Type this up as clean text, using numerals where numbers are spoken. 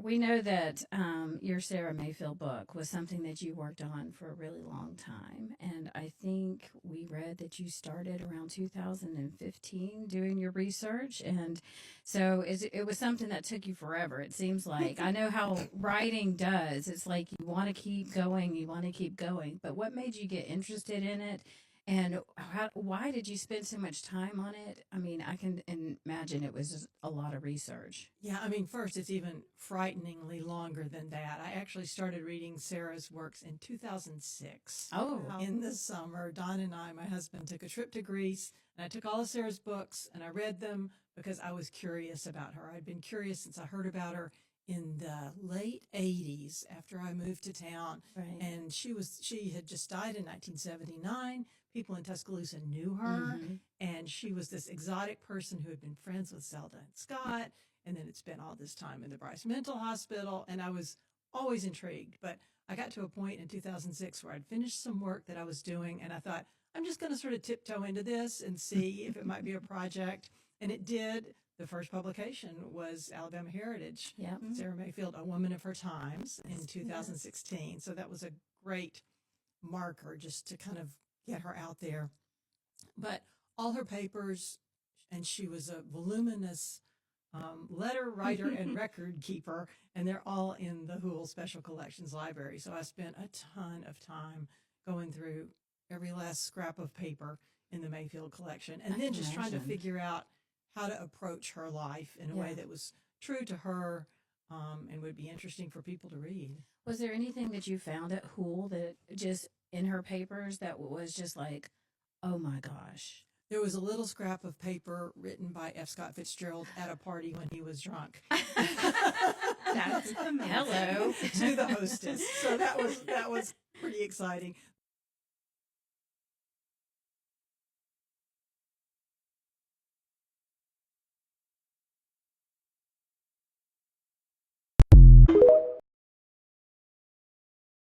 We know that your Sarah Mayfield book was something that you worked on for a really long time. And I think we read that you started around 2015 doing your research. And so it was something that took you forever, it seems like. I know how writing does. It's like you want to keep going, you want to keep going. But what made you get interested in it? And why did you spend so much time on it? I mean, I can imagine it was just a lot of research. Yeah, I mean, first, it's even frighteningly longer than that. I actually started reading Sarah's works in 2006. Oh, In the summer, Don and I, my husband, took a trip to Greece, and I took all of Sarah's books and I read them because I was curious about her. I'd been curious since I heard about her in the late 80s after I moved to town. right. And she had just died in 1979. People in Tuscaloosa knew her, Mhm. and she was this exotic person who had been friends with Zelda and Scott, and then had spent all this time in the Bryce Mental Hospital, and I was always intrigued. But I got to a point in 2006 where I'd finished some work that I was doing, and I thought, I'm just going to sort of tiptoe into this and see if it might be a project. And it did. The first publication was Alabama Heritage, Yep. Sarah Mayfield, A Woman of Her Times, in 2016. So that was a great marker just to kind of get her out there. But all her papers, and she was a voluminous letter writer and record keeper, and they're all in the Hoole Special Collections Library. So I spent a ton of time going through every last scrap of paper in the Mayfield collection, and then just trying to figure out how to approach her life in a way that was true to her and would be interesting for people to read. Was there anything that you found at Hoole that just in her papers that was just like, oh my gosh? There was a little scrap of paper written by F. Scott Fitzgerald at a party when he was drunk. That's amazing. Hello to the hostess. So that was pretty exciting.